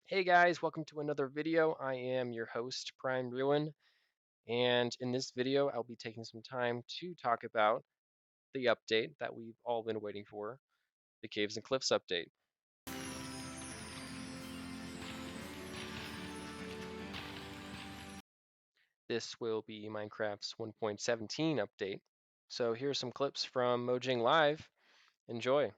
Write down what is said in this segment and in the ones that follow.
Hey guys, welcome to another video. I am your host, Prime Ruin, and in this video, I'll be taking some time to talk about the update that we've all been waiting for, the Caves and Cliffs update. This will be Minecraft's 1.17 update. So here's some clips from Mojang Live. Enjoy.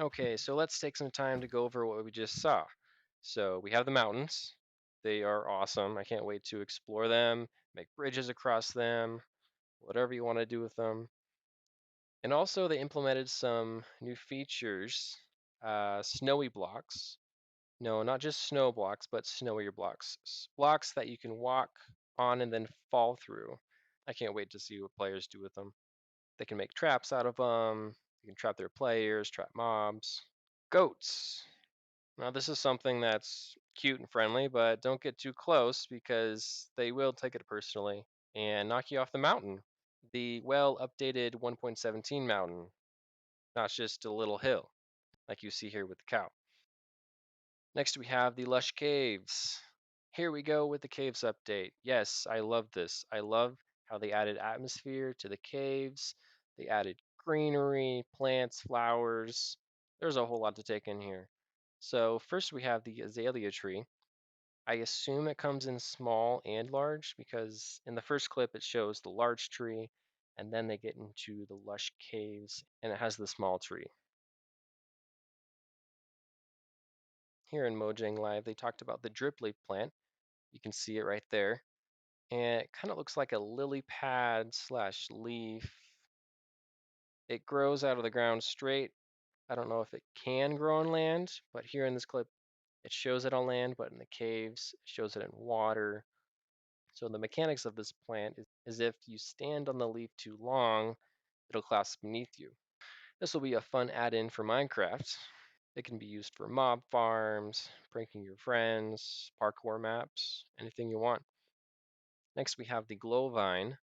Okay, so let's take some time to go over what we just saw. So we have the mountains. They are awesome. I can't wait to explore them, make bridges across them, whatever you want to do with them. And also, they implemented some new features, snowy blocks. No, not just snow blocks, but snowier blocks. Blocks that you can walk on and then fall through. I can't wait to see what players do with them. They can make traps out of them. You can trap their players, trap mobs. Goats. Now, this is something that's cute and friendly, but don't get too close because they will take it personally and knock you off the mountain. The well updated 1.17 mountain, not just a little hill like you see here with the cow. Next, we have the lush caves. Here we go with the caves update. Yes, I love this. I love how they added atmosphere to the caves. They added greenery, plants, flowers. There's a whole lot to take in here. So, first we have the azalea tree. I assume it comes in small and large because in the first clip it shows the large tree and then they get into the lush caves and it has the small tree. Here in Mojang Live, they talked about the drip leaf plant. You can see it right there. And it kind of looks like a lily pad slash leaf. It grows out of the ground straight. I don't know if it can grow on land, but here in this clip, it shows it on land, but in the caves, it shows it in water. So the mechanics of this plant is if you stand on the leaf too long, it'll collapse beneath you. This will be a fun add-in for Minecraft. It can be used for mob farms, pranking your friends, parkour maps, anything you want. Next, we have the glow vine.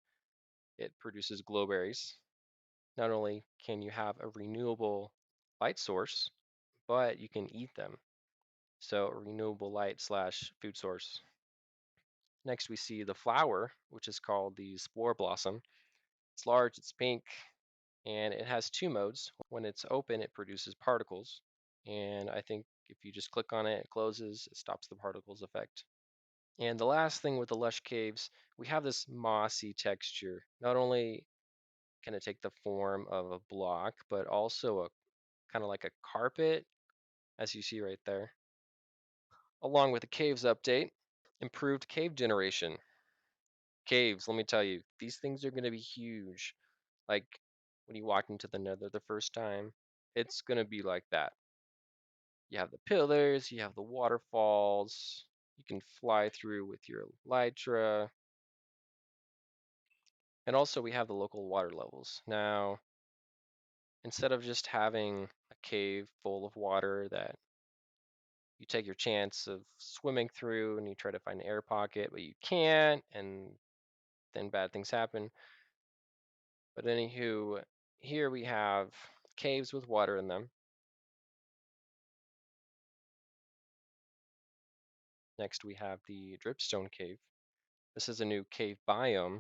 It produces glowberries. Not only can you have a renewable light source, but you can eat them. So, a renewable light slash food source. Next, we see the flower, which is called the spore blossom. It's large, it's pink, and it has two modes. When it's open, it produces particles. And I think if you just click on it, it closes, it stops the particles effect. And the last thing with the lush caves, we have this mossy texture. Not only can it take the form of a block, but also a kind of like a carpet, as you see right there. Along with the caves update, improved cave generation. Caves, let me tell you, these things are going to be huge. Like when you walk into the nether the first time, it's going to be like that. You have the pillars, you have the waterfalls, you can fly through with your elytra, and also we have the local water levels. Now, instead of just having a cave full of water that you take your chance of swimming through and you try to find an air pocket, but you can't, and then bad things happen. But anywho, here we have caves with water in them. Next, we have the dripstone cave. This is a new cave biome.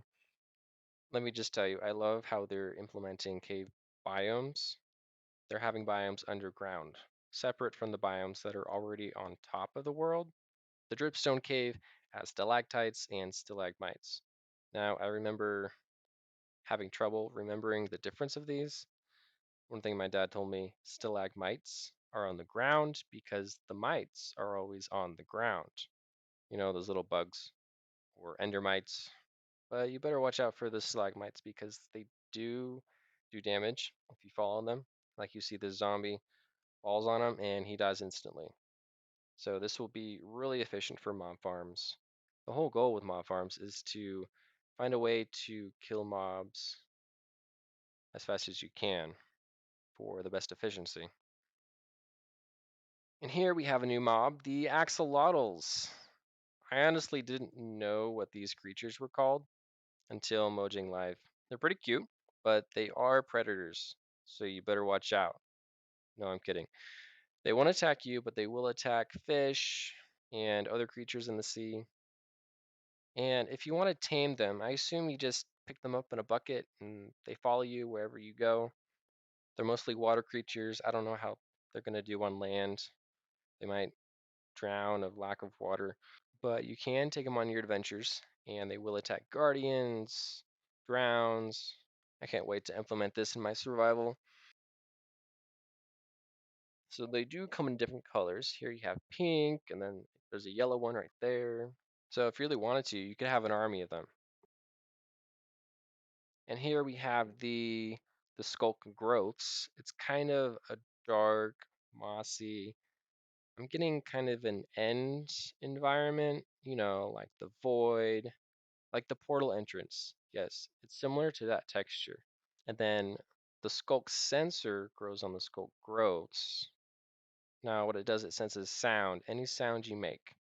Let me just tell you, I love how they're implementing cave biomes. They're having biomes underground, separate from the biomes that are already on top of the world. The dripstone cave has stalactites and stalagmites. Now, I remember having trouble remembering the difference of these. One thing my dad told me, stalagmites are on the ground because the mites are always on the ground. You know, those little bugs or endermites. But you better watch out for the stalagmites because they do damage if you fall on them. Like you see this zombie falls on him and he dies instantly. So this will be really efficient for mob farms. The whole goal with mob farms is to find a way to kill mobs as fast as you can for the best efficiency. And here we have a new mob, the axolotls. I honestly didn't know what these creatures were called until Mojang Live. They're pretty cute, but they are predators, so you better watch out. No, I'm kidding. They won't attack you, but they will attack fish and other creatures in the sea. And if you want to tame them, I assume you just pick them up in a bucket and they follow you wherever you go. They're mostly water creatures. I don't know how they're going to do on land. They might drown of lack of water, but you can take them on your adventures and they will attack guardians, drowns. I can't wait to implement this in my survival. So they do come in different colors. Here you have pink, and then there's a yellow one right there. So if you really wanted to, you could have an army of them. And here we have the skulk growths. It's kind of a dark, mossy. I'm getting kind of an end environment, like the void, like the portal entrance. Yes, it's similar to that texture. And then the skulk sensor grows on the skulk growths. Now, what it does, it senses sound, any sound you make.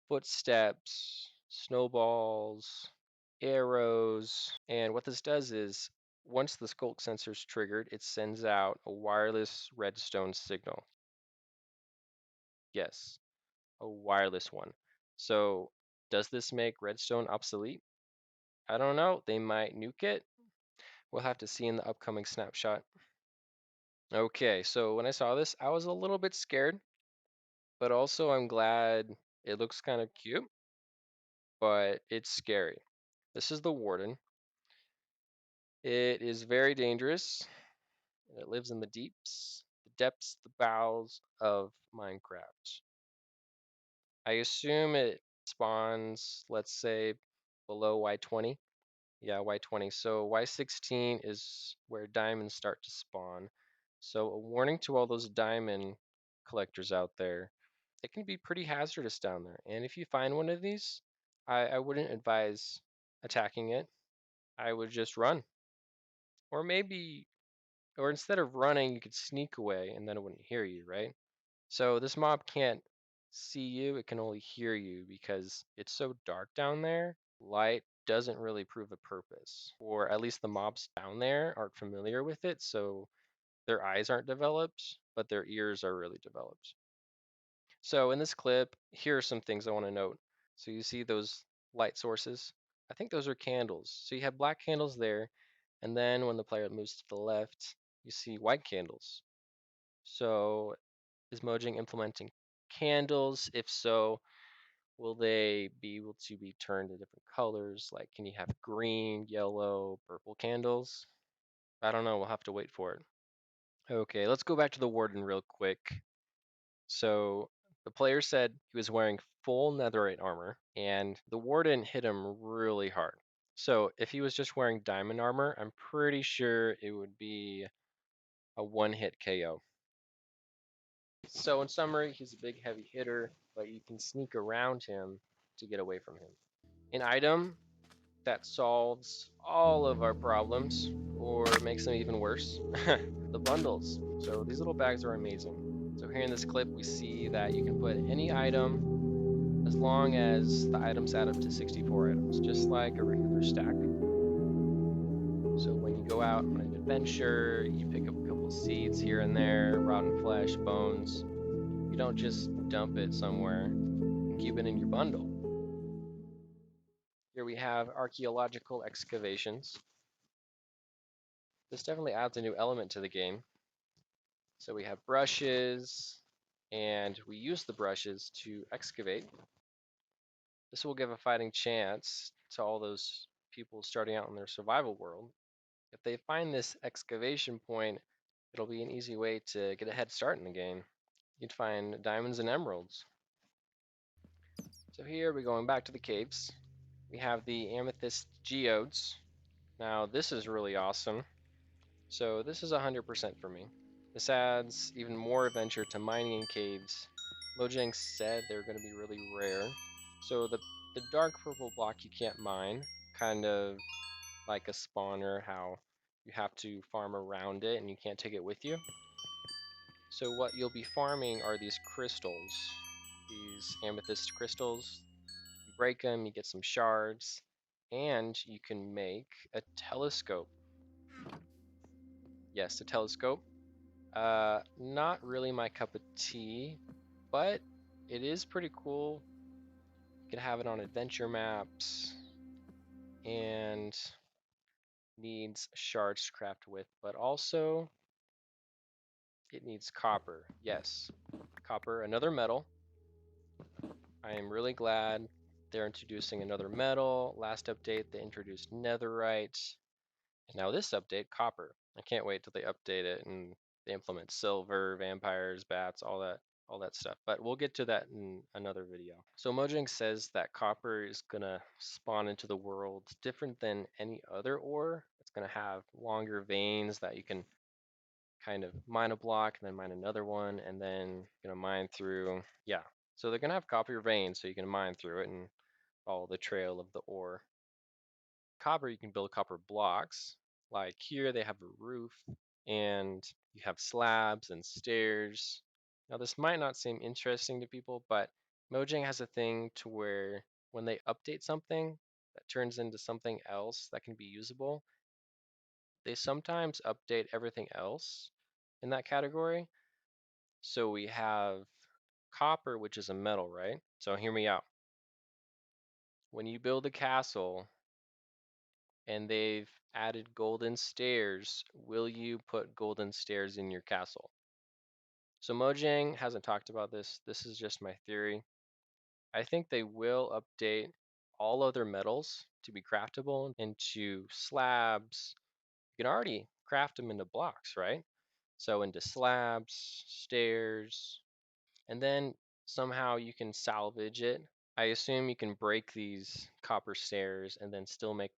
Footsteps, snowballs, arrows. And what this does is, once the skulk sensor is triggered, it sends out a wireless redstone signal. Yes, a wireless one. So, does this make redstone obsolete? I don't know. They might nuke it. We'll have to see in the upcoming snapshot. Okay, so when I saw this, I was a little bit scared, but also I'm glad it looks kind of cute, but it's scary. This is the Warden. It is very dangerous. It lives in the depths, the bowels of Minecraft. I assume it spawns, let's say, below Y20. Yeah, Y20. So Y16 is where diamonds start to spawn. So a warning to all those diamond collectors out there. It can be pretty hazardous down there. And if you find one of these, I wouldn't advise attacking it. I would just run. Or maybe, or instead of running, you could sneak away and then it wouldn't hear you, right? So this mob can't see you, it can only hear you because it's so dark down there. Light doesn't really prove a purpose, or at least the mobs down there aren't familiar with it, so their eyes aren't developed, but their ears are really developed. So in this clip, here are some things I want to note. So you see those light sources? I think those are candles. So you have black candles there, and then when the player moves to the left, you see white candles. So is Mojang implementing candles? If so, will they be able to be turned to different colors? Like, can you have green, yellow, purple candles? I don't know. We'll have to wait for it. Okay, let's go back to the Warden real quick. So the player said he was wearing full netherite armor, and the Warden hit him really hard. So if he was just wearing diamond armor, I'm pretty sure it would be a one-hit KO. So in summary, he's a big heavy hitter, but you can sneak around him to get away from him. An item that solves all of our problems, or makes them even worse, the bundles. So these little bags are amazing. So here in this clip, we see that you can put any item as long as the items add up to 64 items, just like a regular stack. So when you go out on an adventure, you pick up a couple seeds here and there, rotten flesh, bones. You don't just dump it somewhere and keep it in your bundle. Here we have archaeological excavations. This definitely adds a new element to the game. So we have brushes, and we use the brushes to excavate. This will give a fighting chance to all those people starting out in their survival world. If they find this excavation point, it'll be an easy way to get a head start in the game. You'd find diamonds and emeralds. So here we're going back to the caves. We have the Amethyst Geodes. Now this is really awesome. So this is 100% for me. This adds even more adventure to mining in caves. Mojang said they're going to be really rare. So the dark purple block you can't mine, kind of like a spawner, how you have to farm around it and you can't take it with you. So what you'll be farming are these crystals, these amethyst crystals. You break them, you get some shards, and you can make a telescope. Yes, a telescope. Not really my cup of tea, but it is pretty cool. You could have it on adventure maps, and needs shards to craft with, but also it needs copper. Yes, copper, another metal. I am really glad they're introducing another metal. Last update, they introduced netherite. And now this update, copper. I can't wait till they update it and they implement silver, vampires, bats, all that stuff. But we'll get to that in another video. So Mojang says that copper is gonna spawn into the world different than any other ore. It's gonna have longer veins that you can kind of mine a block and then mine another one and then you're gonna mine through. Yeah. So they're gonna have copper veins so you can mine through it and follow the trail of the ore. Copper, you can build copper blocks. Like here, they have a roof and you have slabs and stairs. Now, this might not seem interesting to people, but Mojang has a thing to where when they update something that turns into something else that can be usable, they sometimes update everything else in that category. So we have copper, which is a metal, right? So hear me out. When you build a castle, and they've added golden stairs, will you put golden stairs in your castle? So Mojang hasn't talked about this. This is just my theory. I think they will update all other metals to be craftable into slabs. You can already craft them into blocks, right? So into slabs, stairs, and then somehow you can salvage it. I assume you can break these copper stairs and then still make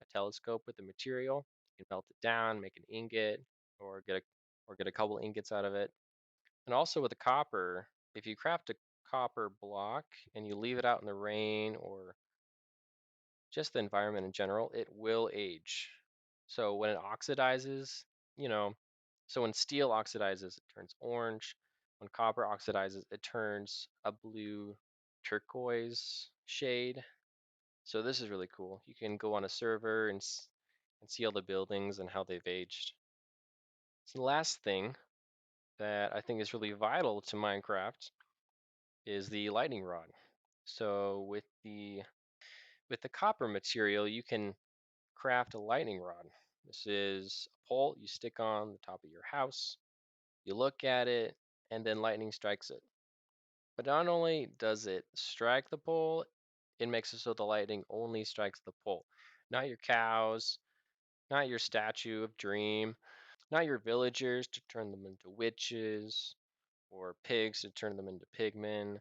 a telescope with the material. You can melt it down, make an ingot, or get a couple ingots out of it. And also with the copper, if you craft a copper block and you leave it out in the rain or just the environment in general, it will age. So when it oxidizes, you know, so when steel oxidizes, it turns orange. When copper oxidizes, it turns a blue turquoise shade. So this is really cool. You can go on a server and see all the buildings and how they've aged. So the last thing that I think is really vital to Minecraft is the lightning rod. So with the copper material, you can craft a lightning rod. This is a pole you stick on the top of your house. You look at it, and then lightning strikes it. But not only does it strike the pole, it makes it so the lightning only strikes the pole, not your cows, not your statue of Dream, not your villagers to turn them into witches, or pigs to turn them into pigmen,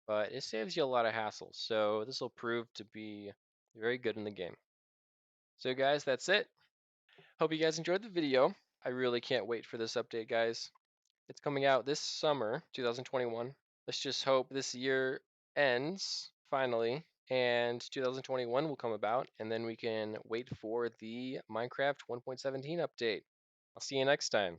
but it saves you a lot of hassle. So this will prove to be very good in the game. So guys, that's it. Hope you guys enjoyed the video. I really can't wait for this update, guys. It's coming out this summer, 2021. Let's just hope this year ends finally and 2021 will come about and then we can wait for the Minecraft 1.17 update. I'll see you next time.